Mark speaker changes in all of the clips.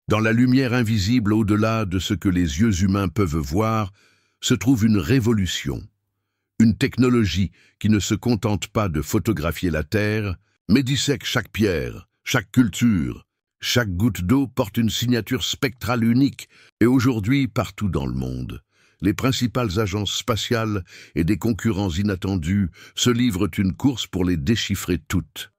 Speaker 1: Dans la lumière invisible au-delà de ce que les yeux humains peuvent voir, se trouve une révolution. Une technologie qui ne se contente pas de photographier la Terre, mais dissèque chaque pierre, chaque culture. Chaque goutte d'eau porte une signature spectrale unique, et aujourd'hui, partout dans le monde, les principales agences spatiales et des concurrents inattendus se livrent une course pour les déchiffrer toutes.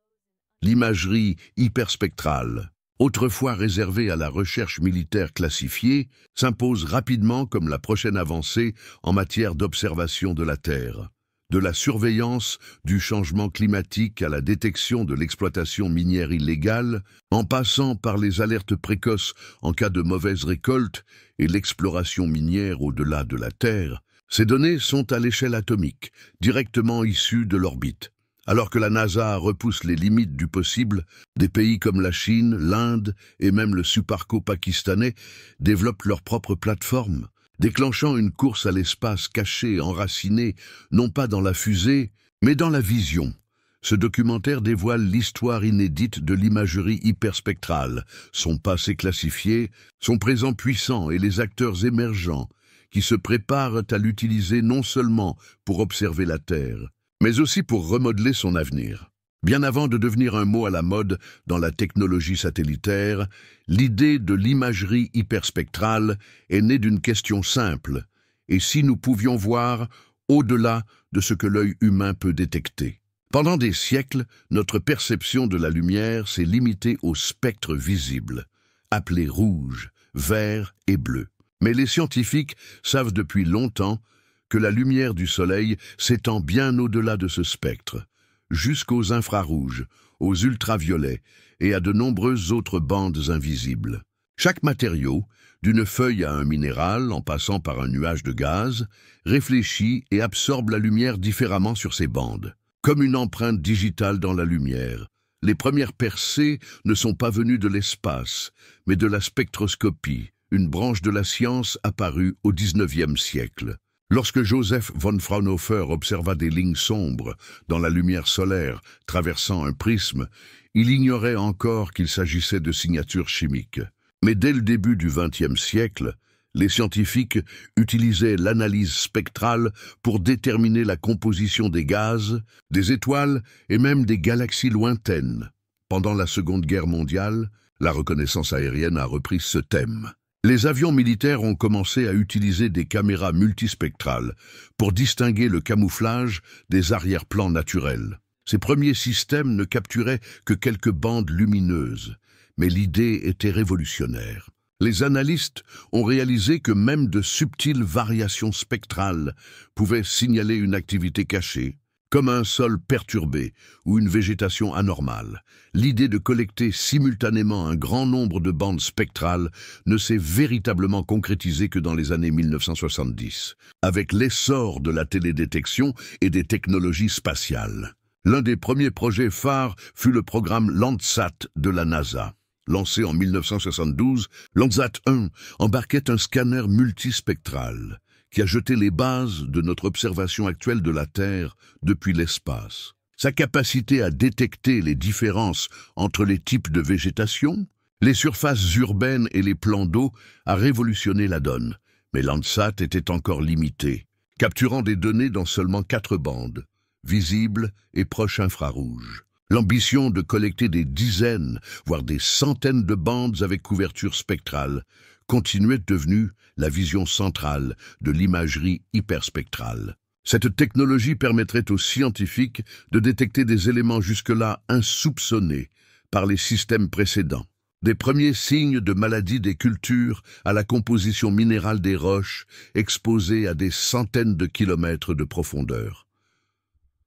Speaker 1: L'imagerie hyperspectrale, autrefois réservée à la recherche militaire classifiée, s'impose rapidement comme la prochaine avancée en matière d'observation de la Terre. De la surveillance du changement climatique à la détection de l'exploitation minière illégale, en passant par les alertes précoces en cas de mauvaise récolte et l'exploration minière au-delà de la Terre, ces données sont à l'échelle atomique, directement issues de l'orbite. Alors que la NASA repousse les limites du possible, des pays comme la Chine, l'Inde et même le Suparco pakistanais développent leurs propres plateformes, déclenchant une course à l'espace cachée, enracinée, non pas dans la fusée, mais dans la vision. Ce documentaire dévoile l'histoire inédite de l'imagerie hyperspectrale, son passé classifié, son présent puissant et les acteurs émergents qui se préparent à l'utiliser non seulement pour observer la Terre, mais aussi pour remodeler son avenir. Bien avant de devenir un mot à la mode dans la technologie satellitaire, l'idée de l'imagerie hyperspectrale est née d'une question simple. Et si nous pouvions voir au-delà de ce que l'œil humain peut détecter? Pendant des siècles, notre perception de la lumière s'est limitée au spectre visible, appelé rouge, vert et bleu. Mais les scientifiques savent depuis longtemps que la lumière du Soleil s'étend bien au-delà de ce spectre, jusqu'aux infrarouges, aux ultraviolets et à de nombreuses autres bandes invisibles. Chaque matériau, d'une feuille à un minéral en passant par un nuage de gaz, réfléchit et absorbe la lumière différemment sur ces bandes. Comme une empreinte digitale dans la lumière, les premières percées ne sont pas venues de l'espace, mais de la spectroscopie, une branche de la science apparue au XIXe siècle. Lorsque Joseph von Fraunhofer observa des lignes sombres dans la lumière solaire traversant un prisme, il ignorait encore qu'il s'agissait de signatures chimiques. Mais dès le début du XXe siècle, les scientifiques utilisaient l'analyse spectrale pour déterminer la composition des gaz, des étoiles et même des galaxies lointaines. Pendant la Seconde Guerre mondiale, la reconnaissance aérienne a repris ce thème. Les avions militaires ont commencé à utiliser des caméras multispectrales pour distinguer le camouflage des arrière-plans naturels. Ces premiers systèmes ne capturaient que quelques bandes lumineuses, mais l'idée était révolutionnaire. Les analystes ont réalisé que même de subtiles variations spectrales pouvaient signaler une activité cachée, comme un sol perturbé ou une végétation anormale. L'idée de collecter simultanément un grand nombre de bandes spectrales ne s'est véritablement concrétisée que dans les années 1970, avec l'essor de la télédétection et des technologies spatiales. L'un des premiers projets phares fut le programme Landsat de la NASA. Lancé en 1972, Landsat 1 embarquait un scanner multispectral qui a jeté les bases de notre observation actuelle de la Terre depuis l'espace. Sa capacité à détecter les différences entre les types de végétation, les surfaces urbaines et les plans d'eau a révolutionné la donne. Mais Landsat était encore limité, capturant des données dans seulement 4 bandes, visibles et proches infrarouges. L'ambition de collecter des dizaines, voire des centaines de bandes avec couverture spectrale continuait devenue la vision centrale de l'imagerie hyperspectrale. Cette technologie permettrait aux scientifiques de détecter des éléments jusque-là insoupçonnés par les systèmes précédents. Des premiers signes de maladies des cultures à la composition minérale des roches exposées à des centaines de kilomètres de profondeur.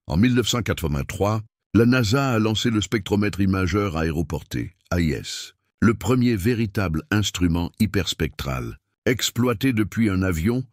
Speaker 1: En 1983, la NASA a lancé le spectromètre imageur aéroporté, AIS, le premier véritable instrument hyperspectral. Exploité depuis un avion,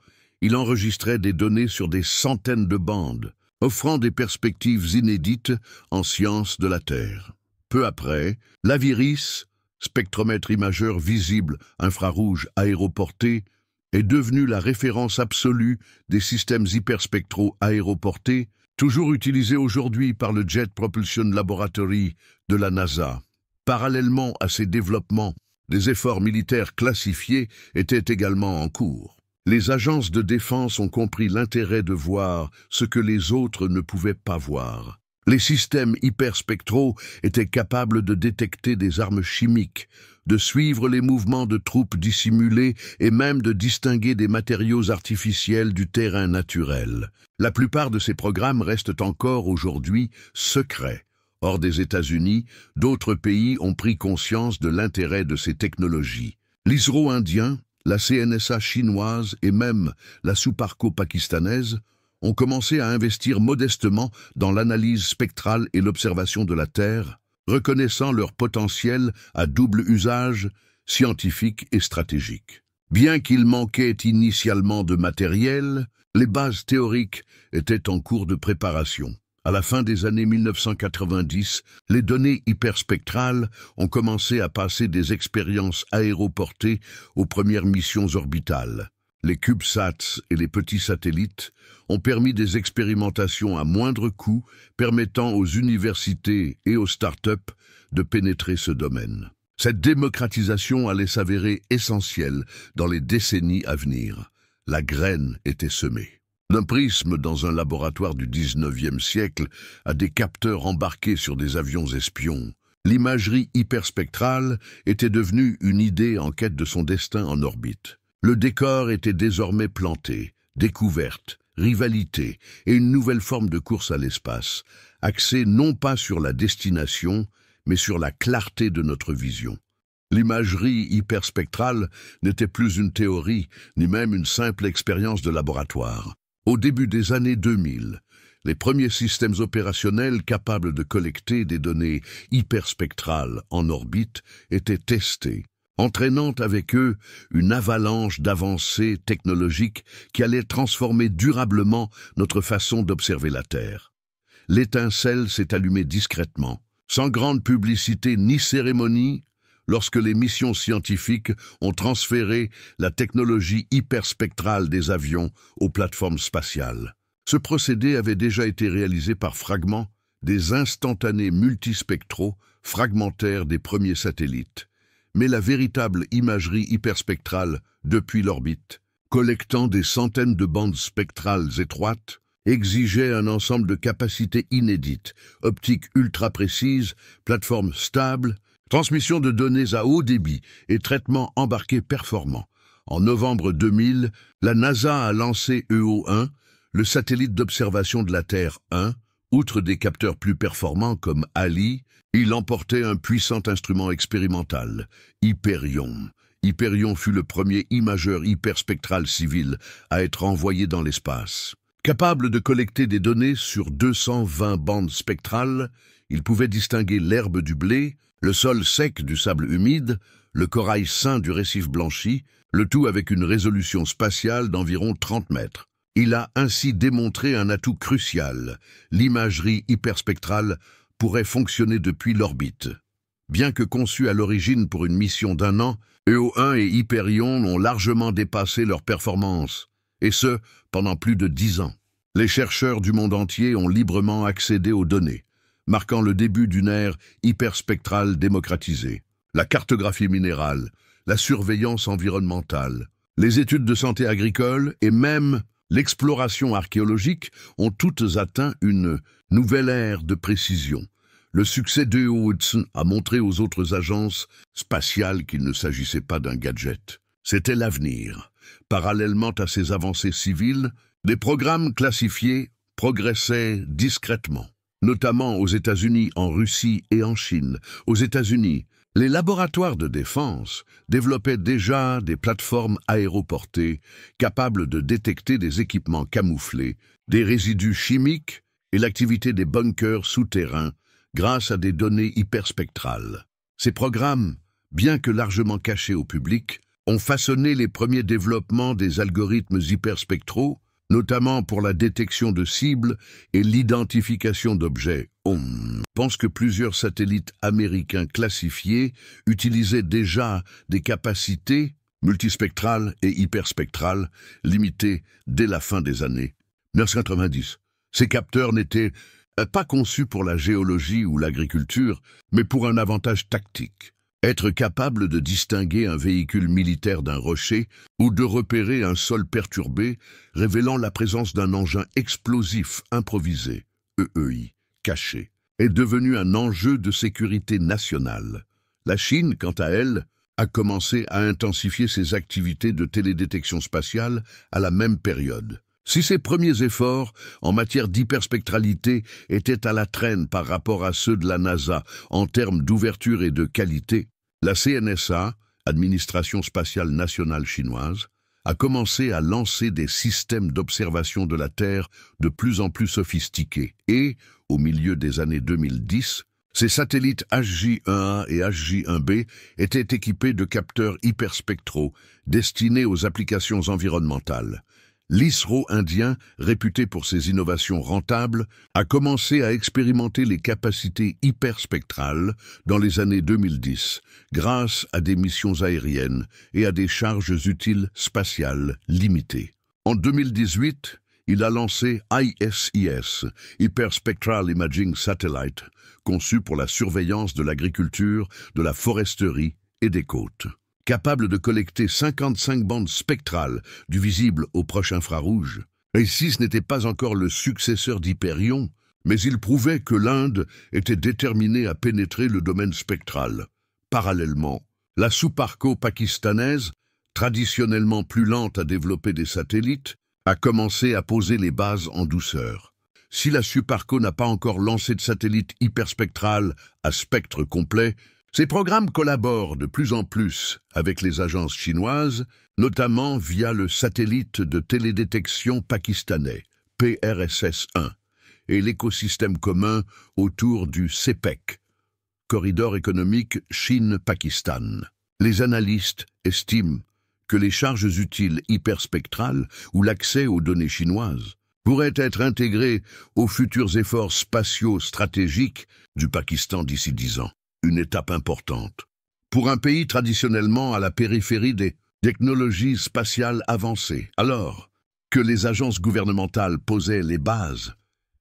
Speaker 1: il enregistrait des données sur des centaines de bandes, offrant des perspectives inédites en sciences de la Terre. Peu après, l'AVIRIS, spectromètre imageur visible infrarouge aéroporté, est devenu la référence absolue des systèmes hyperspectraux aéroportés, toujours utilisé aujourd'hui par le Jet Propulsion Laboratory de la NASA. Parallèlement à ces développements, Des efforts militaires classifiés étaient également en cours. Les agences de défense ont compris l'intérêt de voir ce que les autres ne pouvaient pas voir. Les systèmes hyperspectraux étaient capables de détecter des armes chimiques, de suivre les mouvements de troupes dissimulées et même de distinguer des matériaux artificiels du terrain naturel. La plupart de ces programmes restent encore aujourd'hui secrets. Hors des États-Unis, d'autres pays ont pris conscience de l'intérêt de ces technologies. L'ISRO indien, la CNSA chinoise et même la Suparco pakistanaise ont commencé à investir modestement dans l'analyse spectrale et l'observation de la Terre, reconnaissant leur potentiel à double usage, scientifique et stratégique. Bien qu'il manquait initialement de matériel, les bases théoriques étaient en cours de préparation. À la fin des années 1990, les données hyperspectrales ont commencé à passer des expériences aéroportées aux premières missions orbitales. Les CubeSats et les petits satellites ont permis des expérimentations à moindre coût, permettant aux universités et aux start-up de pénétrer ce domaine. Cette démocratisation allait s'avérer essentielle dans les décennies à venir. La graine était semée. D'un prisme dans un laboratoire du 19e siècle à des capteurs embarqués sur des avions espions, l'imagerie hyperspectrale était devenue une idée en quête de son destin en orbite. Le décor était désormais planté, découverte, rivalité et une nouvelle forme de course à l'espace, axée non pas sur la destination, mais sur la clarté de notre vision. L'imagerie hyperspectrale n'était plus une théorie, ni même une simple expérience de laboratoire. Au début des années 2000, les premiers systèmes opérationnels capables de collecter des données hyperspectrales en orbite étaient testés, entraînant avec eux une avalanche d'avancées technologiques qui allaient transformer durablement notre façon d'observer la Terre. L'étincelle s'est allumée discrètement, sans grande publicité ni cérémonie, lorsque les missions scientifiques ont transféré la technologie hyperspectrale des avions aux plateformes spatiales. Ce procédé avait déjà été réalisé par fragments des instantanés multispectraux fragmentaires des premiers satellites. Mais la véritable imagerie hyperspectrale depuis l'orbite, collectant des centaines de bandes spectrales étroites, exigeait un ensemble de capacités inédites, optiques ultra précises, plateformes stables, transmission de données à haut débit et traitement embarqué performant. En novembre 2000, la NASA a lancé EO-1, le satellite d'observation de la Terre 1. Outre des capteurs plus performants comme HALI, il emportait un puissant instrument expérimental, Hyperion. Hyperion fut le premier imageur hyperspectral civil à être envoyé dans l'espace. Capable de collecter des données sur 220 bandes spectrales, il pouvait distinguer l'herbe du blé, le sol sec du sable humide, le corail sain du récif blanchi, le tout avec une résolution spatiale d'environ 30 mètres. Il a ainsi démontré un atout crucial. L'imagerie hyperspectrale pourrait fonctionner depuis l'orbite. Bien que conçue à l'origine pour une mission d'1 an, EO-1 et Hyperion ont largement dépassé leurs performances, et ce, pendant plus de 10 ans. Les chercheurs du monde entier ont librement accédé aux données, marquant le début d'une ère hyperspectrale démocratisée. La cartographie minérale, la surveillance environnementale, les études de santé agricole et même l'exploration archéologique ont toutes atteint une nouvelle ère de précision. Le succès d'EO Hudson a montré aux autres agences spatiales qu'il ne s'agissait pas d'un gadget. C'était l'avenir. Parallèlement à ces avancées civiles, des programmes classifiés progressaient discrètement, notamment aux États-Unis, en Russie et en Chine. Aux États-Unis, les laboratoires de défense développaient déjà des plateformes aéroportées capables de détecter des équipements camouflés, des résidus chimiques et l'activité des bunkers souterrains grâce à des données hyperspectrales. Ces programmes, bien que largement cachés au public, ont façonné les premiers développements des algorithmes hyperspectraux, notamment pour la détection de cibles et l'identification d'objets. On pense que plusieurs satellites américains classifiés utilisaient déjà des capacités multispectrales et hyperspectrales limitées dès la fin des années 1990. Ces capteurs n'étaient pas conçus pour la géologie ou l'agriculture, mais pour un avantage tactique. Être capable de distinguer un véhicule militaire d'un rocher ou de repérer un sol perturbé, révélant la présence d'un engin explosif improvisé, EEI, caché, est devenu un enjeu de sécurité nationale. La Chine, quant à elle, a commencé à intensifier ses activités de télédétection spatiale à la même période. Si ses premiers efforts en matière d'hyperspectralité étaient à la traîne par rapport à ceux de la NASA en termes d'ouverture et de qualité, la CNSA, Administration spatiale nationale chinoise, a commencé à lancer des systèmes d'observation de la Terre de plus en plus sophistiqués et, au milieu des années 2010, ces satellites HJ-1A et HJ-1B étaient équipés de capteurs hyperspectraux destinés aux applications environnementales. L'ISRO indien, réputé pour ses innovations rentables, a commencé à expérimenter les capacités hyperspectrales dans les années 2010, grâce à des missions aériennes et à des charges utiles spatiales limitées. En 2018, il a lancé HISIS, Hyperspectral Imaging Satellite, conçu pour la surveillance de l'agriculture, de la foresterie et des côtes. Capable de collecter 55 bandes spectrales du visible au proche infrarouge. HISIS n'était pas encore le successeur d'Hyperion, mais il prouvait que l'Inde était déterminée à pénétrer le domaine spectral. Parallèlement, la Suparco pakistanaise, traditionnellement plus lente à développer des satellites, a commencé à poser les bases en douceur. Si la Suparco n'a pas encore lancé de satellite hyperspectral à spectre complet, ces programmes collaborent de plus en plus avec les agences chinoises, notamment via le satellite de télédétection pakistanais, PRSS-1, et l'écosystème commun autour du CEPEC, Corridor économique Chine-Pakistan. Les analystes estiment que les charges utiles hyperspectrales ou l'accès aux données chinoises pourraient être intégrés aux futurs efforts spatiaux stratégiques du Pakistan d'ici 10 ans. Une étape importante. Pour un pays traditionnellement à la périphérie des technologies spatiales avancées, alors que les agences gouvernementales posaient les bases,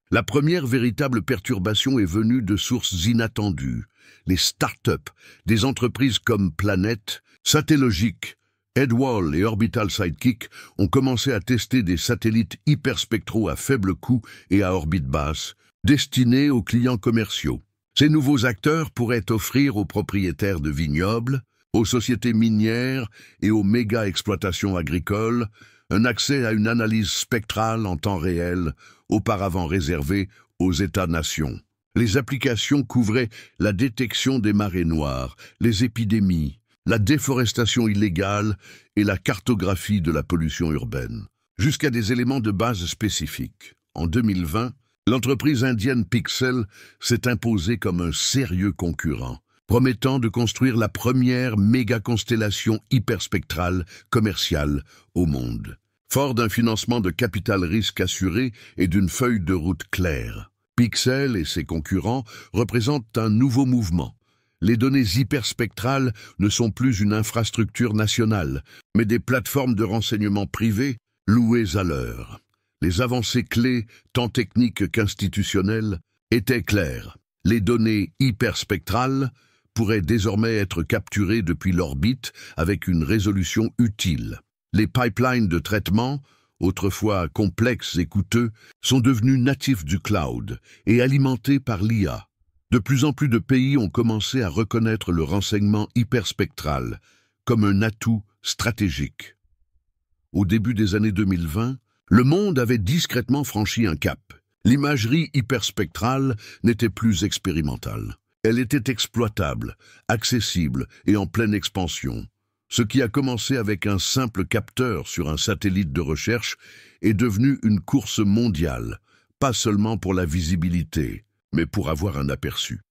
Speaker 1: la première véritable perturbation est venue de sources inattendues. Les start-up, des entreprises comme Planet, Satellogic, Edwall et Orbital Sidekick ont commencé à tester des satellites hyperspectraux à faible coût et à orbite basse, destinés aux clients commerciaux. Ces nouveaux acteurs pourraient offrir aux propriétaires de vignobles, aux sociétés minières et aux méga-exploitations agricoles un accès à une analyse spectrale en temps réel, auparavant réservée aux États-nations. Les applications couvraient la détection des marées noires, les épidémies, la déforestation illégale et la cartographie de la pollution urbaine, jusqu'à des éléments de base spécifiques. En 2020, l'entreprise indienne Pixel s'est imposée comme un sérieux concurrent, promettant de construire la première méga-constellation hyperspectrale commerciale au monde. Fort d'un financement de capital risque assuré et d'une feuille de route claire, Pixel et ses concurrents représentent un nouveau mouvement. Les données hyperspectrales ne sont plus une infrastructure nationale, mais des plateformes de renseignement privées louées à l'heure. Les avancées clés, tant techniques qu'institutionnelles, étaient claires. Les données hyperspectrales pourraient désormais être capturées depuis l'orbite avec une résolution utile. Les pipelines de traitement, autrefois complexes et coûteux, sont devenus natifs du cloud et alimentés par l'IA. De plus en plus de pays ont commencé à reconnaître le renseignement hyperspectral comme un atout stratégique. Au début des années 2020, le monde avait discrètement franchi un cap. L'imagerie hyperspectrale n'était plus expérimentale. Elle était exploitable, accessible et en pleine expansion. Ce qui a commencé avec un simple capteur sur un satellite de recherche est devenu une course mondiale, pas seulement pour la visibilité, mais pour avoir un aperçu.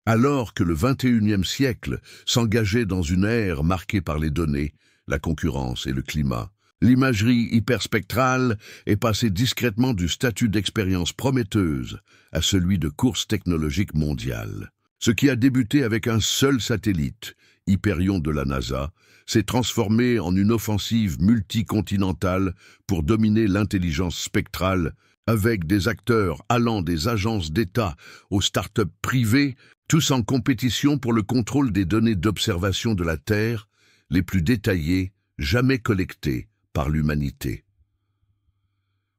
Speaker 1: Alors que le XXIe siècle s'engageait dans une ère marquée par les données, la concurrence et le climat, l'imagerie hyperspectrale est passée discrètement du statut d'expérience prometteuse à celui de course technologique mondiale. Ce qui a débuté avec un seul satellite, Hyperion de la NASA, s'est transformé en une offensive multicontinentale pour dominer l'intelligence spectrale avec des acteurs allant des agences d'État aux start-up privées tous en compétition pour le contrôle des données d'observation de la Terre, les plus détaillées jamais collectées par l'humanité.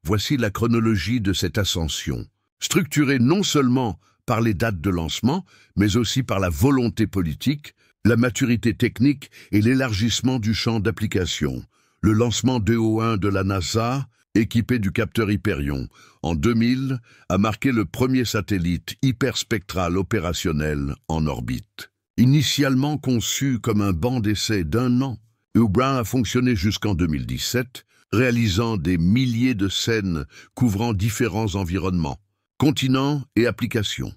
Speaker 1: Voici la chronologie de cette ascension, structurée non seulement par les dates de lancement, mais aussi par la volonté politique, la maturité technique et l'élargissement du champ d'application. Le lancement d'EO1 de la NASA, équipé du capteur Hyperion, en 2000, a marqué le premier satellite hyperspectral opérationnel en orbite. Initialement conçu comme un banc d'essai d'1 an, EO1 a fonctionné jusqu'en 2017, réalisant des milliers de scènes couvrant différents environnements, continents et applications.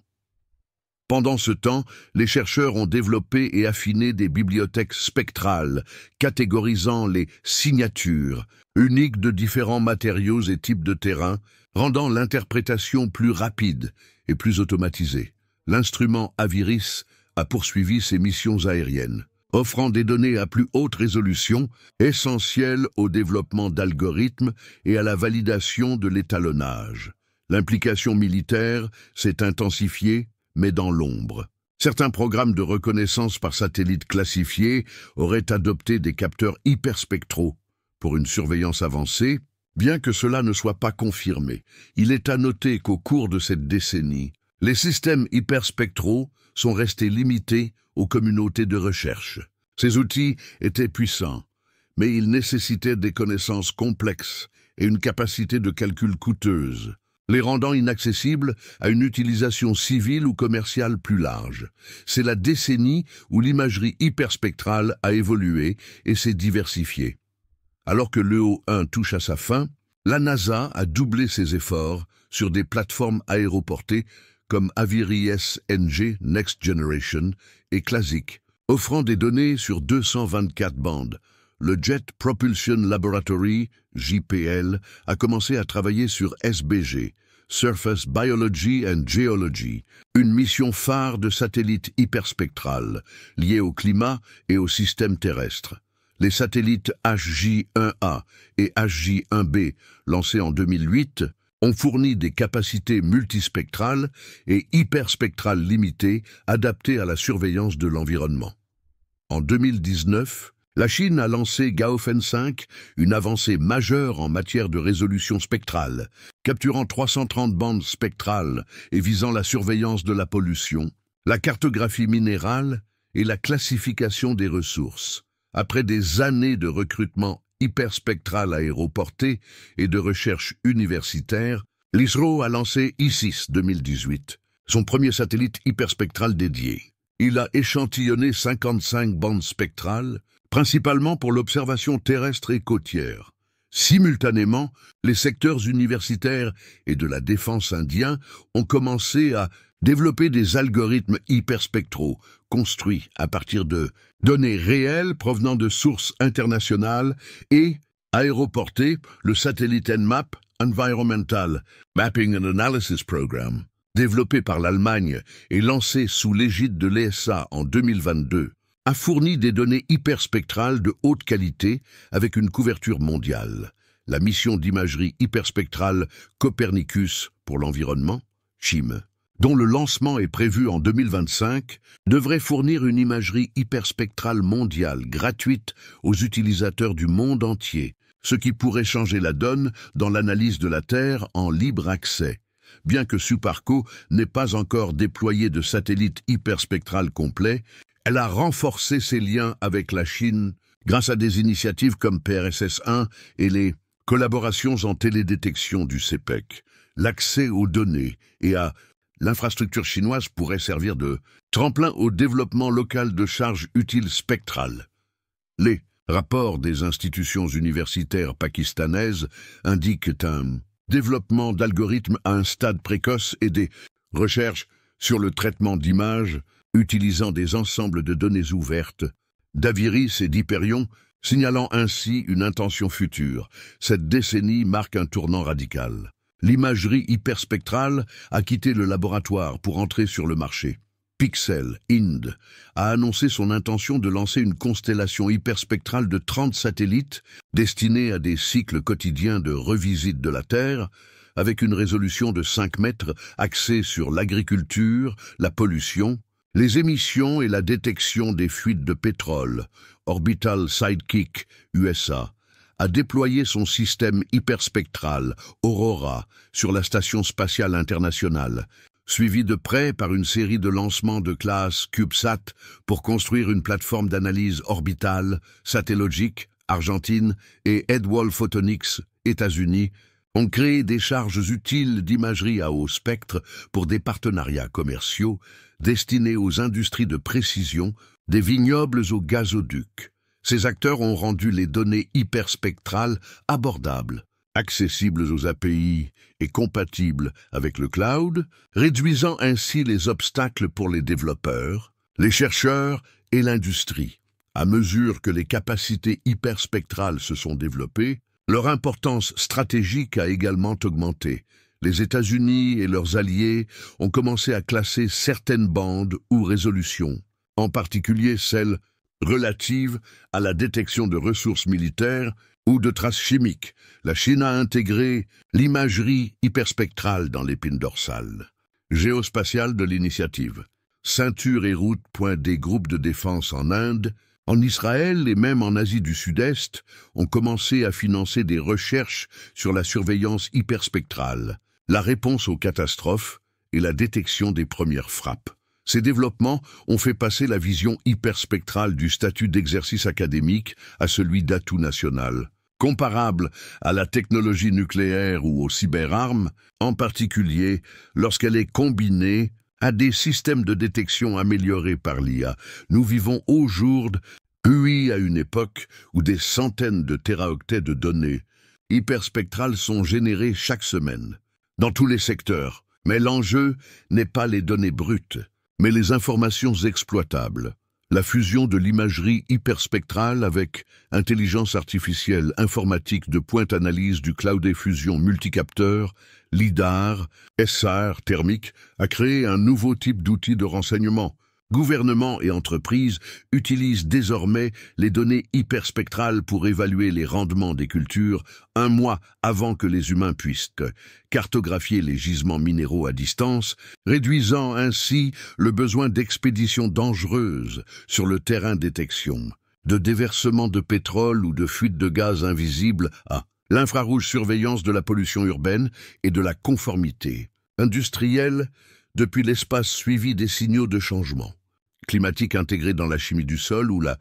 Speaker 1: Pendant ce temps, les chercheurs ont développé et affiné des bibliothèques spectrales, catégorisant les signatures, uniques de différents matériaux et types de terrain, rendant l'interprétation plus rapide et plus automatisée. L'instrument Aviris a poursuivi ses missions aériennes, offrant des données à plus haute résolution, essentielles au développement d'algorithmes et à la validation de l'étalonnage. L'implication militaire s'est intensifiée, mais dans l'ombre. Certains programmes de reconnaissance par satellite classifiés auraient adopté des capteurs hyperspectraux pour une surveillance avancée, bien que cela ne soit pas confirmé. Il est à noter qu'au cours de cette décennie, les systèmes hyperspectraux sont restés limités aux communautés de recherche. Ces outils étaient puissants, mais ils nécessitaient des connaissances complexes et une capacité de calcul coûteuse, les rendant inaccessibles à une utilisation civile ou commerciale plus large. C'est la décennie où l'imagerie hyperspectrale a évolué et s'est diversifiée. Alors que l'EO1 touche à sa fin, la NASA a doublé ses efforts sur des plateformes aéroportées comme Aviris-NG Next Generation et Classic, offrant des données sur 224 bandes. Le Jet Propulsion Laboratory, JPL, a commencé à travailler sur SBG, Surface Biology and Geology, une mission phare de satellite hyperspectral, liée au climat et au système terrestre. Les satellites HJ-1A et HJ-1B, lancés en 2008, ont fourni des capacités multispectrales et hyperspectrales limitées adaptées à la surveillance de l'environnement. En 2019, la Chine a lancé Gaofen 5, une avancée majeure en matière de résolution spectrale, capturant 330 bandes spectrales et visant la surveillance de la pollution, la cartographie minérale et la classification des ressources. Après des années de recrutement hyperspectral aéroporté et de recherche universitaire, l'ISRO a lancé I6 2018, son premier satellite hyperspectral dédié. Il a échantillonné 55 bandes spectrales, principalement pour l'observation terrestre et côtière. Simultanément, les secteurs universitaires et de la défense indiens ont commencé à développer des algorithmes hyperspectraux construits à partir de données réelles provenant de sources internationales et aéroportés, le satellite Nmap, Environmental Mapping and Analysis Program, développé par l'Allemagne et lancé sous l'égide de l'ESA en 2022, a fourni des données hyperspectrales de haute qualité avec une couverture mondiale. La mission d'imagerie hyperspectrale Copernicus pour l'environnement, CHIM, dont le lancement est prévu en 2025, devrait fournir une imagerie hyperspectrale mondiale gratuite aux utilisateurs du monde entier, ce qui pourrait changer la donne dans l'analyse de la Terre en libre accès. Bien que Suparco n'ait pas encore déployé de satellite hyperspectral complet, elle a renforcé ses liens avec la Chine grâce à des initiatives comme PRSS-1 et les collaborations en télédétection du CEPEC. L'accès aux données et à l'infrastructure chinoise pourrait servir de tremplin au développement local de charges utiles spectrales. Les rapports des institutions universitaires pakistanaises indiquent un développement d'algorithmes à un stade précoce et des recherches sur le traitement d'images utilisant des ensembles de données ouvertes, d'Aviris et d'Hyperion, signalant ainsi une intention future. Cette décennie marque un tournant radical. L'imagerie hyperspectrale a quitté le laboratoire pour entrer sur le marché. Pixel, Inde, a annoncé son intention de lancer une constellation hyperspectrale de 30 satellites destinés à des cycles quotidiens de revisite de la Terre, avec une résolution de 5 mètres axée sur l'agriculture, la pollution Les émissions et la détection des fuites de pétrole. Orbital Sidekick, USA, a déployé son système hyperspectral, Aurora, sur la Station spatiale internationale, suivi de près par une série de lancements de classe CubeSat pour construire une plateforme d'analyse orbitale, Satellogic, Argentine, et Edwall Photonics, États-Unis, ont créé des charges utiles d'imagerie à haut spectre pour des partenariats commerciaux destinés aux industries de précision, des vignobles aux gazoducs. Ces acteurs ont rendu les données hyperspectrales abordables, accessibles aux API et compatibles avec le cloud, réduisant ainsi les obstacles pour les développeurs, les chercheurs et l'industrie. À mesure que les capacités hyperspectrales se sont développées, leur importance stratégique a également augmenté. Les États-Unis et leurs alliés ont commencé à classer certaines bandes ou résolutions, en particulier celles relatives à la détection de ressources militaires ou de traces chimiques. La Chine a intégré l'imagerie hyperspectrale dans l'épine dorsale. Géospatiale de l'initiative. Ceinture et route point des groupes de défense en Inde, en Israël et même en Asie du Sud-Est ont commencé à financer des recherches sur la surveillance hyperspectrale, la réponse aux catastrophes et la détection des premières frappes. Ces développements ont fait passer la vision hyperspectrale du statut d'exercice académique à celui d'atout national, comparable à la technologie nucléaire ou aux cyberarmes, en particulier lorsqu'elle est combinée à des systèmes de détection améliorés par l'IA. Nous vivons au jour à une époque où des centaines de téraoctets de données hyperspectrales sont générées chaque semaine, dans tous les secteurs. Mais l'enjeu n'est pas les données brutes, mais les informations exploitables. La fusion de l'imagerie hyperspectrale avec intelligence artificielle informatique de pointe analyse du cloud et fusion multicapteur, LIDAR, SAR thermique, a créé un nouveau type d'outils de renseignement. Gouvernements et entreprises utilisent désormais les données hyperspectrales pour évaluer les rendements des cultures un mois avant que les humains puissent cartographier les gisements minéraux à distance, réduisant ainsi le besoin d'expéditions dangereuses sur le terrain de détection, de déversement de pétrole ou de fuite de gaz invisibles à l'infrarouge surveillance de la pollution urbaine et de la conformité industrielle depuis l'espace suivi des signaux de changement climatique intégrés dans la chimie du sol ou la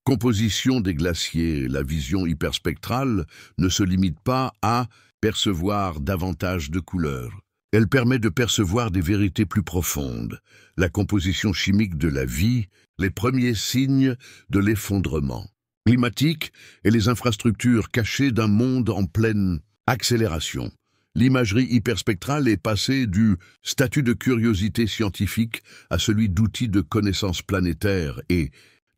Speaker 1: composition des glaciers. La vision hyperspectrale ne se limite pas à percevoir davantage de couleurs. Elle permet de percevoir des vérités plus profondes, la composition chimique de la vie, les premiers signes de l'effondrement climatique et les infrastructures cachées d'un monde en pleine accélération. L'imagerie hyperspectrale est passée du statut de curiosité scientifique à celui d'outil de connaissance planétaire et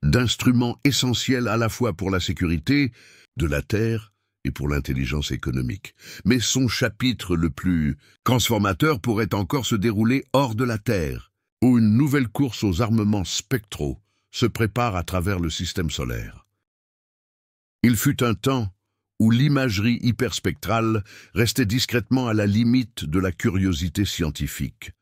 Speaker 1: d'instrument essentiel à la fois pour la sécurité de la Terre et pour l'intelligence économique. Mais son chapitre le plus transformateur pourrait encore se dérouler hors de la Terre, où une nouvelle course aux armements spectraux se prépare à travers le système solaire. Il fut un temps où l'imagerie hyperspectrale restait discrètement à la limite de la curiosité scientifique,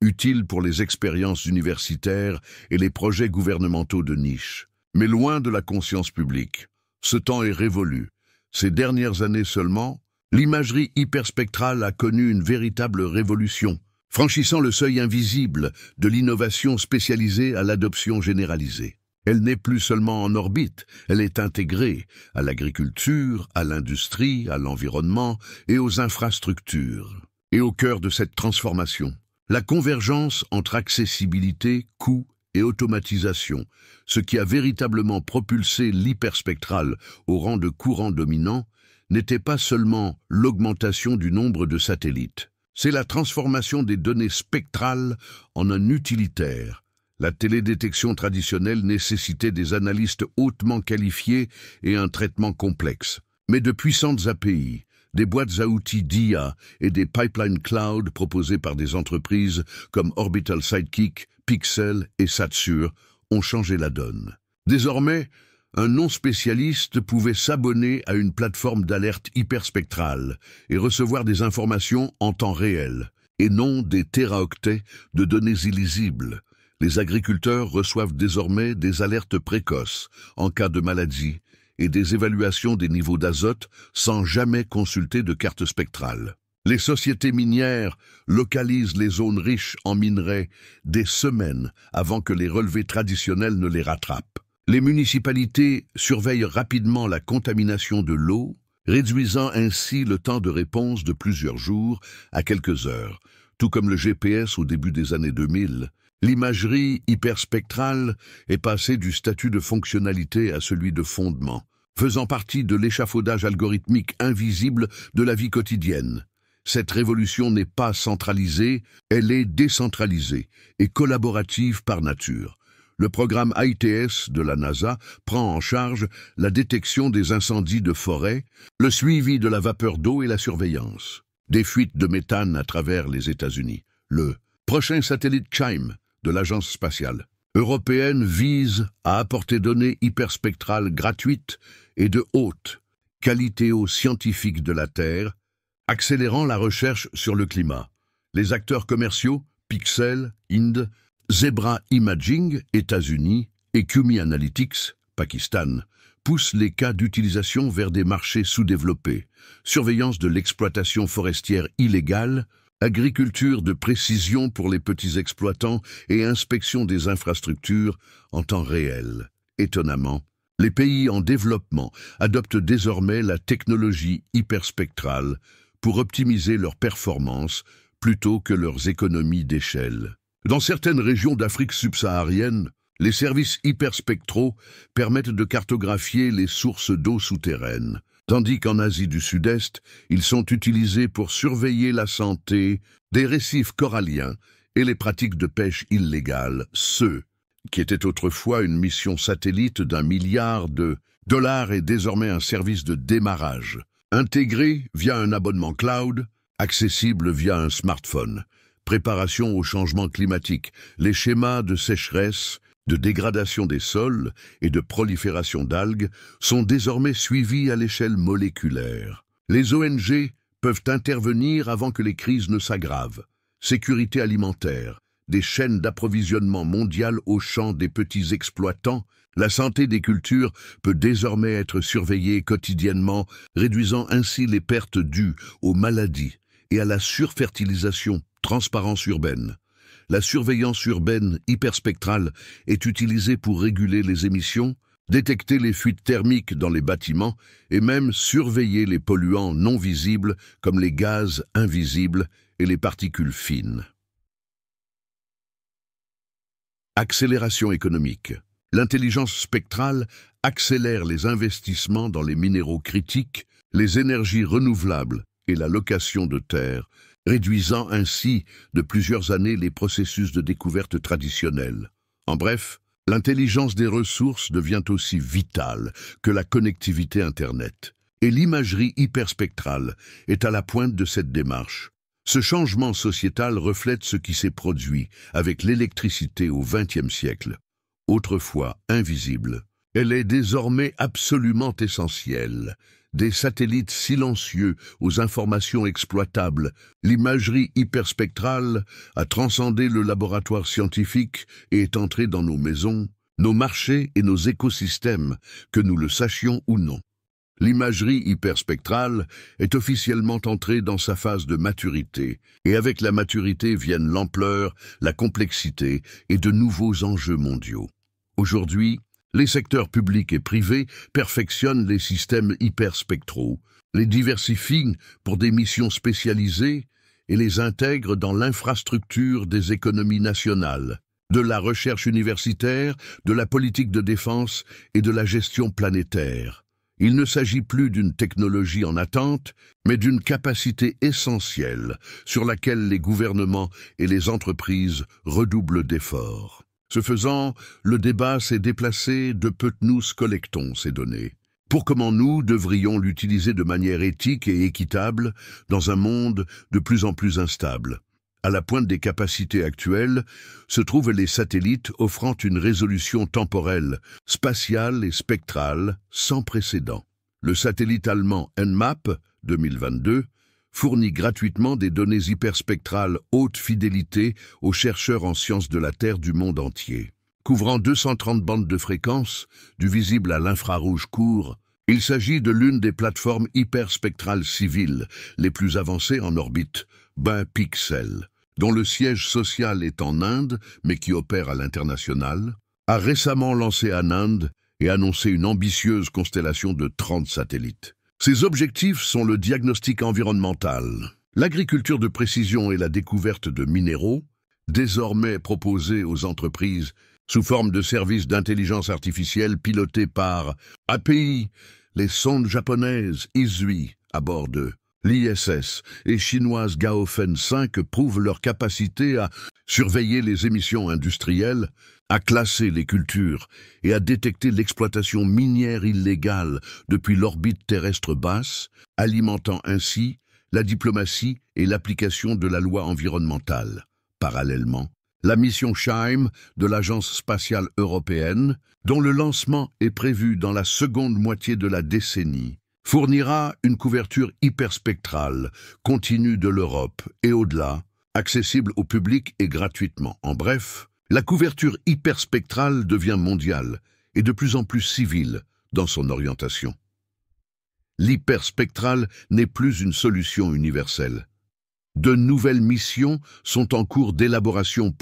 Speaker 1: utile pour les expériences universitaires et les projets gouvernementaux de niche, mais loin de la conscience publique. Ce temps est révolu. Ces dernières années seulement, l'imagerie hyperspectrale a connu une véritable révolution, franchissant le seuil invisible de l'innovation spécialisée à l'adoption généralisée. Elle n'est plus seulement en orbite, elle est intégrée à l'agriculture, à l'industrie, à l'environnement et aux infrastructures. Et au cœur de cette transformation, la convergence entre accessibilité, coût et automatisation, ce qui a véritablement propulsé l'hyperspectral au rang de courant dominant, n'était pas seulement l'augmentation du nombre de satellites. C'est la transformation des données spectrales en un utilitaire. La télédétection traditionnelle nécessitait des analystes hautement qualifiés et un traitement complexe. Mais de puissantes API, des boîtes à outils d'IA et des pipelines cloud proposés par des entreprises comme Orbital Sidekick, Pixel et Satsure ont changé la donne. Désormais, un non-spécialiste pouvait s'abonner à une plateforme d'alerte hyperspectrale et recevoir des informations en temps réel, et non des téraoctets de données illisibles. Les agriculteurs reçoivent désormais des alertes précoces en cas de maladie et des évaluations des niveaux d'azote sans jamais consulter de carte spectrale. Les sociétés minières localisent les zones riches en minerais des semaines avant que les relevés traditionnels ne les rattrapent. Les municipalités surveillent rapidement la contamination de l'eau, réduisant ainsi le temps de réponse de plusieurs jours à quelques heures. Tout comme le GPS au début des années 2000, l'imagerie hyperspectrale est passée du statut de fonctionnalité à celui de fondement, faisant partie de l'échafaudage algorithmique invisible de la vie quotidienne. Cette révolution n'est pas centralisée, elle est décentralisée et collaborative par nature. Le programme ITS de la NASA prend en charge la détection des incendies de forêt, le suivi de la vapeur d'eau et la surveillance des fuites de méthane à travers les États-Unis. Le prochain satellite CHIME de l'Agence spatiale européenne vise à apporter données hyperspectrales gratuites et de haute qualité aux scientifiques de la Terre, accélérant la recherche sur le climat. Les acteurs commerciaux, Pixel, Inde, Zebra Imaging, États-Unis, et QMI Analytics, Pakistan, poussent les cas d'utilisation vers des marchés sous-développés, surveillance de l'exploitation forestière illégale, agriculture de précision pour les petits exploitants et inspection des infrastructures en temps réel. Étonnamment, les pays en développement adoptent désormais la technologie hyperspectrale pour optimiser leurs performances plutôt que leurs économies d'échelle. Dans certaines régions d'Afrique subsaharienne, les services hyperspectraux permettent de cartographier les sources d'eau souterraines, tandis qu'en Asie du Sud-Est, ils sont utilisés pour surveiller la santé des récifs coralliens et les pratiques de pêche illégale, ce qui était autrefois une mission satellite d'1 milliard de dollars est désormais un service de démarrage, intégré via un abonnement cloud, accessible via un smartphone. Préparation au changement climatique, les schémas de sécheresse, de dégradation des sols et de prolifération d'algues sont désormais suivis à l'échelle moléculaire. Les ONG peuvent intervenir avant que les crises ne s'aggravent. Sécurité alimentaire, des chaînes d'approvisionnement mondiales au champ des petits exploitants, la santé des cultures peut désormais être surveillée quotidiennement, réduisant ainsi les pertes dues aux maladies et à la surfertilisation. Transparence urbaine. La surveillance urbaine hyperspectrale est utilisée pour réguler les émissions, détecter les fuites thermiques dans les bâtiments et même surveiller les polluants non visibles comme les gaz invisibles et les particules fines. Accélération économique. L'intelligence spectrale accélère les investissements dans les minéraux critiques, les énergies renouvelables et la location de terres, réduisant ainsi de plusieurs années les processus de découverte traditionnels. En bref, l'intelligence des ressources devient aussi vitale que la connectivité Internet. Et l'imagerie hyperspectrale est à la pointe de cette démarche. Ce changement sociétal reflète ce qui s'est produit avec l'électricité au XXe siècle. Autrefois invisible, elle est désormais absolument essentielle. Des satellites silencieux aux informations exploitables, l'imagerie hyperspectrale a transcendé le laboratoire scientifique et est entrée dans nos maisons, nos marchés et nos écosystèmes, que nous le sachions ou non. L'imagerie hyperspectrale est officiellement entrée dans sa phase de maturité, et avec la maturité viennent l'ampleur, la complexité et de nouveaux enjeux mondiaux. Aujourd'hui, les secteurs publics et privés perfectionnent les systèmes hyperspectraux, les diversifient pour des missions spécialisées et les intègrent dans l'infrastructure des économies nationales, de la recherche universitaire, de la politique de défense et de la gestion planétaire. Il ne s'agit plus d'une technologie en attente, mais d'une capacité essentielle sur laquelle les gouvernements et les entreprises redoublent d'efforts. Ce faisant, le débat s'est déplacé de peut nous collectons ces données, pour comment nous devrions l'utiliser de manière éthique et équitable dans un monde de plus en plus instable. À la pointe des capacités actuelles se trouvent les satellites offrant une résolution temporelle, spatiale et spectrale sans précédent. Le satellite allemand Nmap 2022 fournit gratuitement des données hyperspectrales haute fidélité aux chercheurs en sciences de la Terre du monde entier. Couvrant 230 bandes de fréquences, du visible à l'infrarouge court, il s'agit de l'une des plateformes hyperspectrales civiles les plus avancées en orbite, Pixel, dont le siège social est en Inde, mais qui opère à l'international, a récemment lancé en Inde et annoncé une ambitieuse constellation de 30 satellites. Ses objectifs sont le diagnostic environnemental, l'agriculture de précision et la découverte de minéraux, désormais proposés aux entreprises sous forme de services d'intelligence artificielle pilotés par API, les sondes japonaises Isui à bord de l'ISS et chinoise Gaofen 5 prouvent leur capacité à surveiller les émissions industrielles, à classer les cultures et à détecter l'exploitation minière illégale depuis l'orbite terrestre basse, alimentant ainsi la diplomatie et l'application de la loi environnementale. Parallèlement, la mission SHIME de l'Agence spatiale européenne, dont le lancement est prévu dans la seconde moitié de la décennie, fournira une couverture hyperspectrale continue de l'Europe et au-delà, accessible au public et gratuitement. En bref, la couverture hyperspectrale devient mondiale et de plus en plus civile dans son orientation. L'hyperspectral n'est plus une solution universelle. De nouvelles missions sont en cours d'élaboration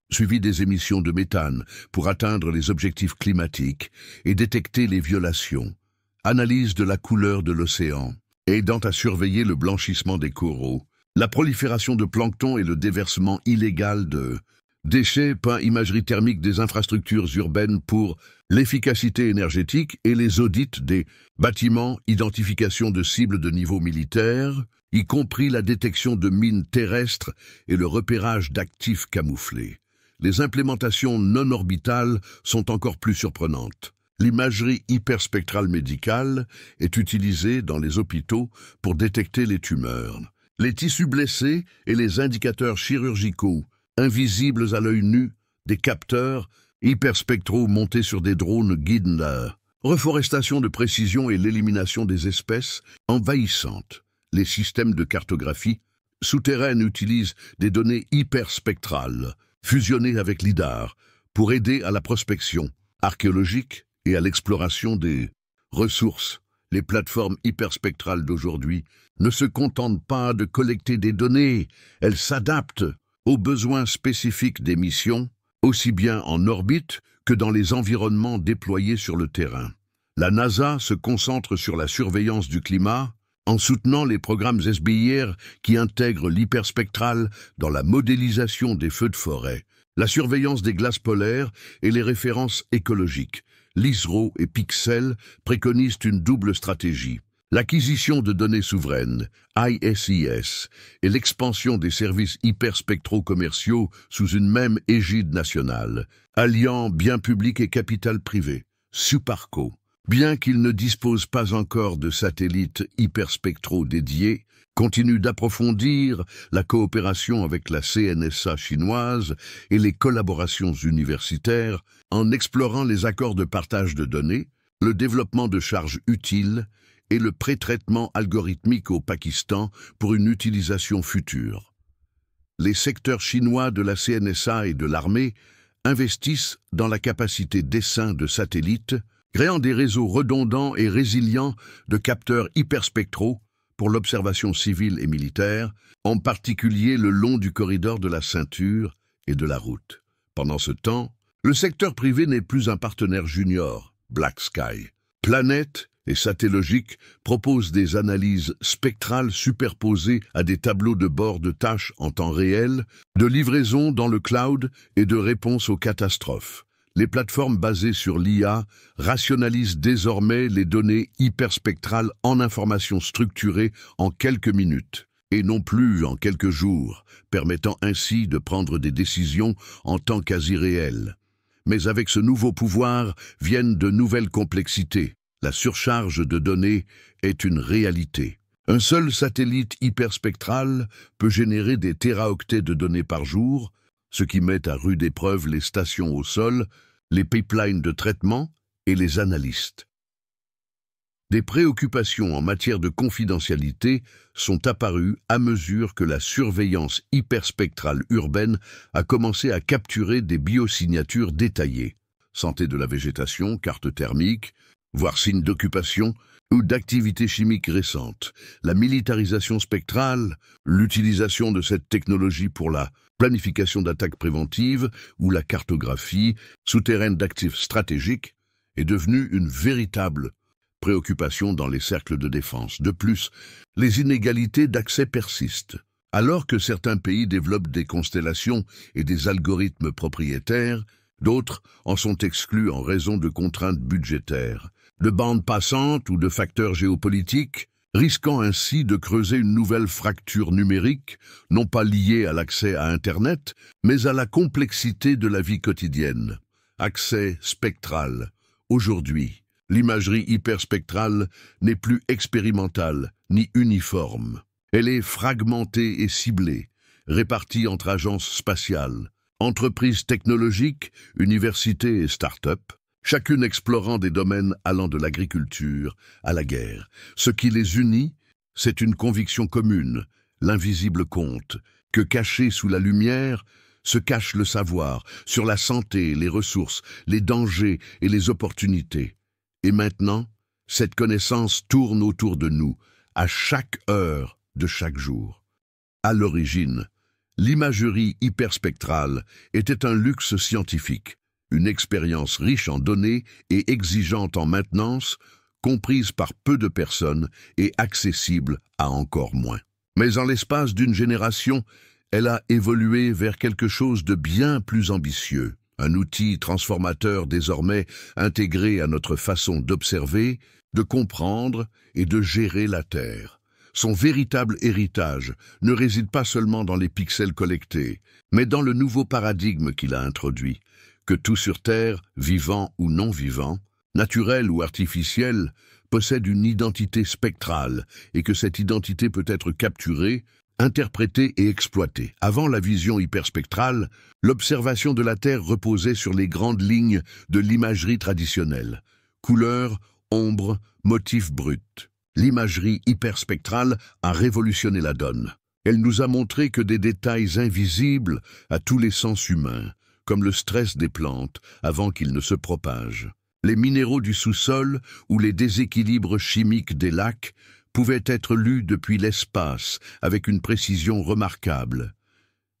Speaker 1: suivi des émissions de méthane pour atteindre les objectifs climatiques et détecter les violations, analyse de la couleur de l'océan, aidant à surveiller le blanchissement des coraux, la prolifération de plancton et le déversement illégal de déchets, imagerie thermique des infrastructures urbaines pour l'efficacité énergétique et les audits des bâtiments, identification de cibles de niveau militaire, y compris la détection de mines terrestres et le repérage d'actifs camouflés. Les implémentations non orbitales sont encore plus surprenantes. L'imagerie hyperspectrale médicale est utilisée dans les hôpitaux pour détecter les tumeurs, les tissus blessés et les indicateurs chirurgicaux, invisibles à l'œil nu, des capteurs hyperspectraux montés sur des drones guident la reforestation de précision et l'élimination des espèces envahissantes. Les systèmes de cartographie souterraine utilisent des données hyperspectrales, fusionnées avec LIDAR, pour aider à la prospection archéologique et à l'exploration des ressources. Les plateformes hyperspectrales d'aujourd'hui ne se contentent pas de collecter des données, elles s'adaptent aux besoins spécifiques des missions, aussi bien en orbite que dans les environnements déployés sur le terrain. La NASA se concentre sur la surveillance du climat, en soutenant les programmes SBIR qui intègrent l'hyperspectral dans la modélisation des feux de forêt, la surveillance des glaces polaires et les références écologiques. L'ISRO et Pixel préconisent une double stratégie. L'acquisition de données souveraines, ISIS, et l'expansion des services hyperspectraux commerciaux sous une même égide nationale, alliant biens publics et capital privé, Suparco. Bien qu'il ne dispose pas encore de satellites hyperspectraux dédiés, continue d'approfondir la coopération avec la CNSA chinoise et les collaborations universitaires en explorant les accords de partage de données, le développement de charges utiles et le pré-traitement algorithmique au Pakistan pour une utilisation future. Les secteurs chinois de la CNSA et de l'armée investissent dans la capacité d'essaim de satellites, créant des réseaux redondants et résilients de capteurs hyperspectraux pour l'observation civile et militaire, en particulier le long du corridor de la ceinture et de la route. Pendant ce temps, le secteur privé n'est plus un partenaire junior, Black Sky. Planète et Satellogic proposent des analyses spectrales superposées à des tableaux de bord de tâches en temps réel, de livraison dans le cloud et de réponse aux catastrophes. Les plateformes basées sur l'IA rationalisent désormais les données hyperspectrales en informations structurées en quelques minutes, et non plus en quelques jours, permettant ainsi de prendre des décisions en temps quasi réel. Mais avec ce nouveau pouvoir viennent de nouvelles complexités. La surcharge de données est une réalité. Un seul satellite hyperspectral peut générer des téraoctets de données par jour, ce qui met à rude épreuve les stations au sol, les pipelines de traitement et les analystes. Des préoccupations en matière de confidentialité sont apparues à mesure que la surveillance hyperspectrale urbaine a commencé à capturer des biosignatures détaillées. Santé de la végétation, carte thermique, voire signes d'occupation ou d'activité chimique récente. La militarisation spectrale, l'utilisation de cette technologie pour la planification d'attaques préventives ou la cartographie souterraine d'actifs stratégiques est devenue une véritable préoccupation dans les cercles de défense. De plus, les inégalités d'accès persistent. Alors que certains pays développent des constellations et des algorithmes propriétaires, d'autres en sont exclus en raison de contraintes budgétaires, de bandes passantes ou de facteurs géopolitiques, risquant ainsi de creuser une nouvelle fracture numérique, non pas liée à l'accès à Internet, mais à la complexité de la vie quotidienne. Accès spectral. Aujourd'hui, l'imagerie hyperspectrale n'est plus expérimentale ni uniforme. Elle est fragmentée et ciblée, répartie entre agences spatiales, entreprises technologiques, universités et start-up, chacune explorant des domaines allant de l'agriculture à la guerre. Ce qui les unit, c'est une conviction commune, l'invisible compte, que caché sous la lumière se cache le savoir sur la santé, les ressources, les dangers et les opportunités. Et maintenant, cette connaissance tourne autour de nous, à chaque heure de chaque jour. À l'origine, l'imagerie hyperspectrale était un luxe scientifique, une expérience riche en données et exigeante en maintenance, comprise par peu de personnes et accessible à encore moins. Mais en l'espace d'une génération, elle a évolué vers quelque chose de bien plus ambitieux, un outil transformateur désormais intégré à notre façon d'observer, de comprendre et de gérer la Terre. Son véritable héritage ne réside pas seulement dans les pixels collectés, mais dans le nouveau paradigme qu'il a introduit, que tout sur Terre, vivant ou non vivant, naturel ou artificiel, possède une identité spectrale et que cette identité peut être capturée, interprétée et exploitée. Avant la vision hyperspectrale, l'observation de la Terre reposait sur les grandes lignes de l'imagerie traditionnelle. Couleurs, ombres, motifs bruts. L'imagerie hyperspectrale a révolutionné la donne. Elle nous a montré que des détails invisibles à tous les sens humains, comme le stress des plantes avant qu'ils ne se propagent, les minéraux du sous-sol ou les déséquilibres chimiques des lacs, pouvaient être lus depuis l'espace avec une précision remarquable.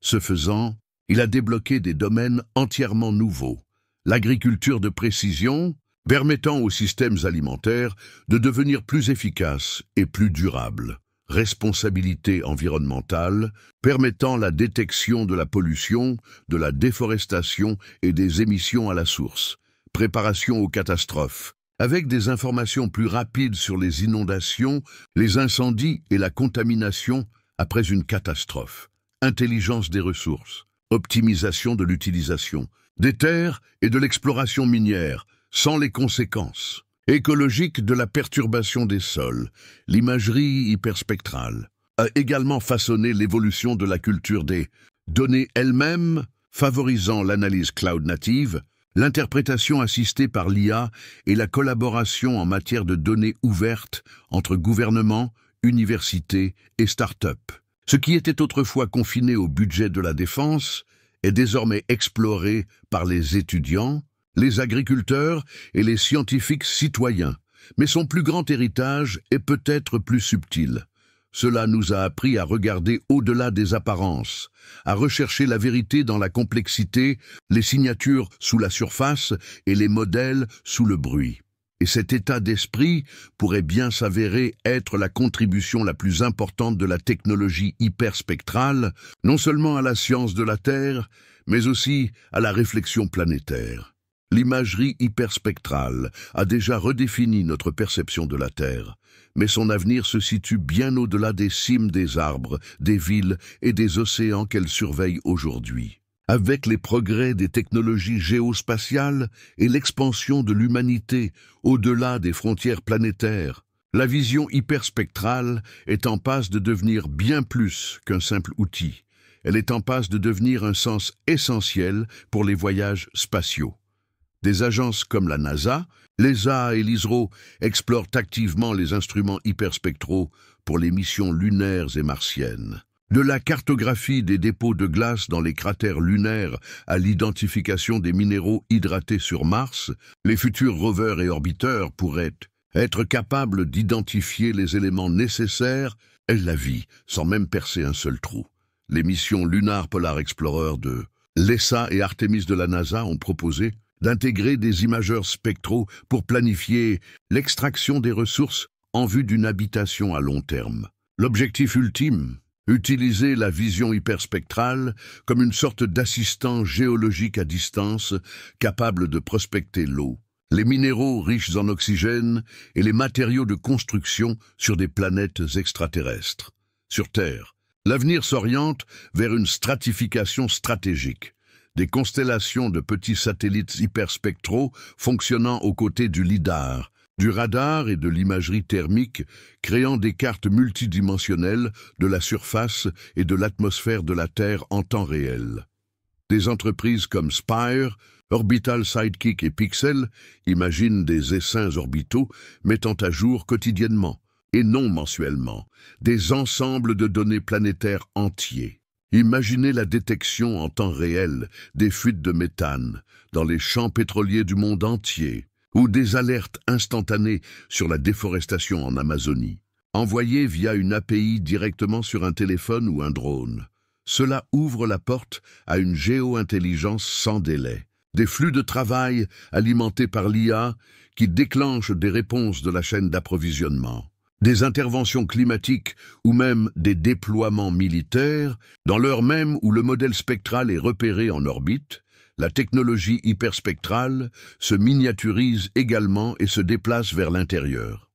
Speaker 1: Ce faisant, il a débloqué des domaines entièrement nouveaux. L'agriculture de précision, permettant aux systèmes alimentaires de devenir plus efficaces et plus durables. Responsabilité environnementale, permettant la détection de la pollution, de la déforestation et des émissions à la source. Préparation aux catastrophes, avec des informations plus rapides sur les inondations, les incendies et la contamination après une catastrophe. Intelligence des ressources, optimisation de l'utilisation des terres et de l'exploration minière, sans les conséquences écologiques de la perturbation des sols. L'imagerie hyperspectrale a également façonné l'évolution de la culture des données elles-mêmes, favorisant l'analyse cloud native, l'interprétation assistée par l'IA et la collaboration en matière de données ouvertes entre gouvernements, universités et start-up. Ce qui était autrefois confiné au budget de la défense est désormais exploré par les étudiants, les agriculteurs et les scientifiques citoyens. Mais son plus grand héritage est peut-être plus subtil. Cela nous a appris à regarder au-delà des apparences, à rechercher la vérité dans la complexité, les signatures sous la surface et les modèles sous le bruit. Et cet état d'esprit pourrait bien s'avérer être la contribution la plus importante de la technologie hyperspectrale, non seulement à la science de la Terre, mais aussi à la réflexion planétaire. L'imagerie hyperspectrale a déjà redéfini notre perception de la Terre, mais son avenir se situe bien au-delà des cimes des arbres, des villes et des océans qu'elle surveille aujourd'hui. Avec les progrès des technologies géospatiales et l'expansion de l'humanité au-delà des frontières planétaires, la vision hyperspectrale est en passe de devenir bien plus qu'un simple outil. Elle est en passe de devenir un sens essentiel pour les voyages spatiaux. Des agences comme la NASA, l'ESA et l'ISRO explorent activement les instruments hyperspectraux pour les missions lunaires et martiennes. De la cartographie des dépôts de glace dans les cratères lunaires à l'identification des minéraux hydratés sur Mars, les futurs rovers et orbiteurs pourraient être capables d'identifier les éléments nécessaires à la vie sans même percer un seul trou. Les missions Lunar Polar Explorer de l'ESA et Artemis de la NASA ont proposé d'intégrer des imageurs spectraux pour planifier l'extraction des ressources en vue d'une habitation à long terme. L'objectif ultime, utiliser la vision hyperspectrale comme une sorte d'assistant géologique à distance capable de prospecter l'eau, les minéraux riches en oxygène et les matériaux de construction sur des planètes extraterrestres. Sur Terre, l'avenir s'oriente vers une stratification stratégique, des constellations de petits satellites hyperspectraux fonctionnant aux côtés du lidar, du radar et de l'imagerie thermique, créant des cartes multidimensionnelles de la surface et de l'atmosphère de la Terre en temps réel. Des entreprises comme Spire, Orbital Sidekick et Pixel imaginent des essaims orbitaux mettant à jour quotidiennement, et non mensuellement, des ensembles de données planétaires entiers. Imaginez la détection en temps réel des fuites de méthane dans les champs pétroliers du monde entier, ou des alertes instantanées sur la déforestation en Amazonie, envoyées via une API directement sur un téléphone ou un drone. Cela ouvre la porte à une géo-intelligence sans délai. Des flux de travail alimentés par l'IA qui déclenchent des réponses de la chaîne d'approvisionnement. Des interventions climatiques ou même des déploiements militaires, dans l'heure même où le modèle spectral est repéré en orbite, la technologie hyperspectrale se miniaturise également et se déplace vers l'intérieur.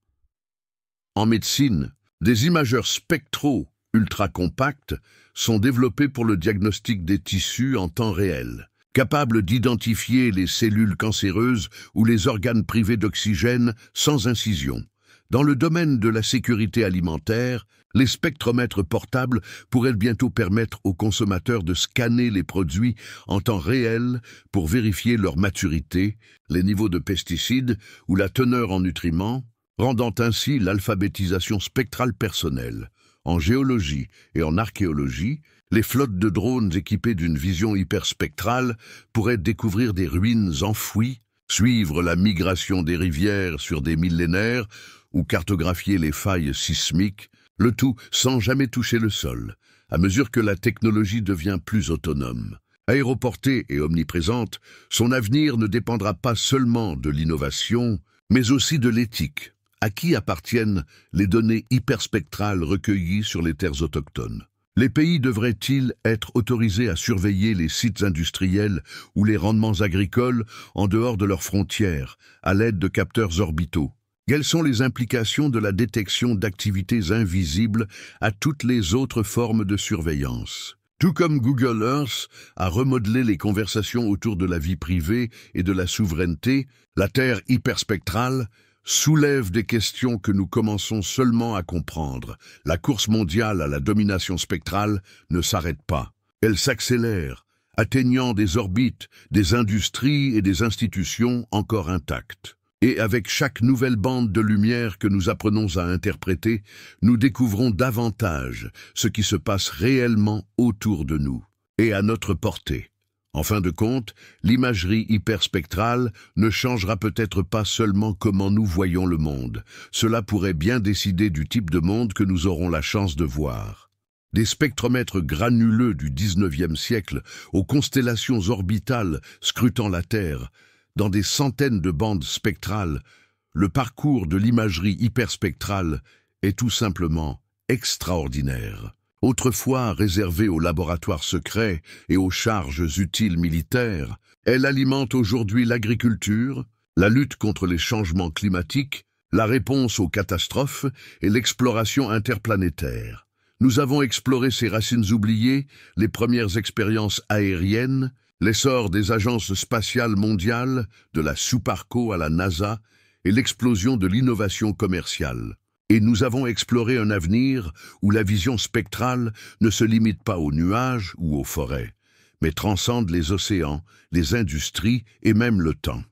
Speaker 1: En médecine, des imageurs spectraux ultra compacts sont développés pour le diagnostic des tissus en temps réel, capables d'identifier les cellules cancéreuses ou les organes privés d'oxygène sans incision. Dans le domaine de la sécurité alimentaire, les spectromètres portables pourraient bientôt permettre aux consommateurs de scanner les produits en temps réel pour vérifier leur maturité, les niveaux de pesticides ou la teneur en nutriments, rendant ainsi l'alphabétisation spectrale personnelle. En géologie et en archéologie, les flottes de drones équipées d'une vision hyperspectrale pourraient découvrir des ruines enfouies, suivre la migration des rivières sur des millénaires ou cartographier les failles sismiques, le tout sans jamais toucher le sol, à mesure que la technologie devient plus autonome. Aéroportée et omniprésente, son avenir ne dépendra pas seulement de l'innovation, mais aussi de l'éthique. À qui appartiennent les données hyperspectrales recueillies sur les terres autochtones? Les pays devraient-ils être autorisés à surveiller les sites industriels ou les rendements agricoles en dehors de leurs frontières, à l'aide de capteurs orbitaux? Quelles sont les implications de la détection d'activités invisibles à toutes les autres formes de surveillance? Tout comme Google Earth a remodelé les conversations autour de la vie privée et de la souveraineté, la Terre hyperspectrale soulève des questions que nous commençons seulement à comprendre. La course mondiale à la domination spectrale ne s'arrête pas. Elle s'accélère, atteignant des orbites, des industries et des institutions encore intactes. Et avec chaque nouvelle bande de lumière que nous apprenons à interpréter, nous découvrons davantage ce qui se passe réellement autour de nous et à notre portée. En fin de compte, l'imagerie hyperspectrale ne changera peut-être pas seulement comment nous voyons le monde. Cela pourrait bien décider du type de monde que nous aurons la chance de voir. Des spectromètres granuleux du XIXe siècle aux constellations orbitales scrutant la Terre, dans des centaines de bandes spectrales, le parcours de l'imagerie hyperspectrale est tout simplement extraordinaire. Autrefois réservée aux laboratoires secrets et aux charges utiles militaires, elle alimente aujourd'hui l'agriculture, la lutte contre les changements climatiques, la réponse aux catastrophes et l'exploration interplanétaire. Nous avons exploré ces racines oubliées, les premières expériences aériennes, l'essor des agences spatiales mondiales, de la Suparco à la NASA, et l'explosion de l'innovation commerciale. Et nous avons exploré un avenir où la vision spectrale ne se limite pas aux nuages ou aux forêts, mais transcende les océans, les industries et même le temps.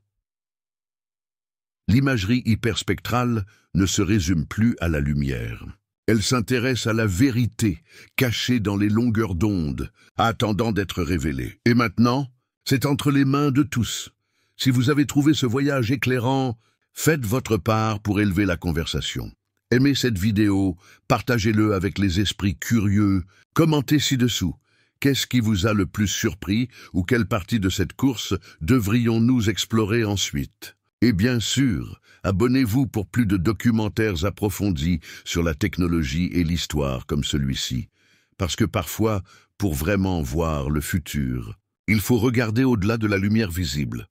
Speaker 1: L'imagerie hyperspectrale ne se résume plus à la lumière. Elle s'intéresse à la vérité cachée dans les longueurs d'onde, attendant d'être révélée. Et maintenant, c'est entre les mains de tous. Si vous avez trouvé ce voyage éclairant, faites votre part pour élever la conversation. Aimez cette vidéo, partagez-le avec les esprits curieux, commentez ci-dessous. Qu'est-ce qui vous a le plus surpris ou quelle partie de cette course devrions-nous explorer ensuite? Et bien sûr, abonnez-vous pour plus de documentaires approfondis sur la technologie et l'histoire comme celui-ci. Parce que parfois, pour vraiment voir le futur, il faut regarder au-delà de la lumière visible.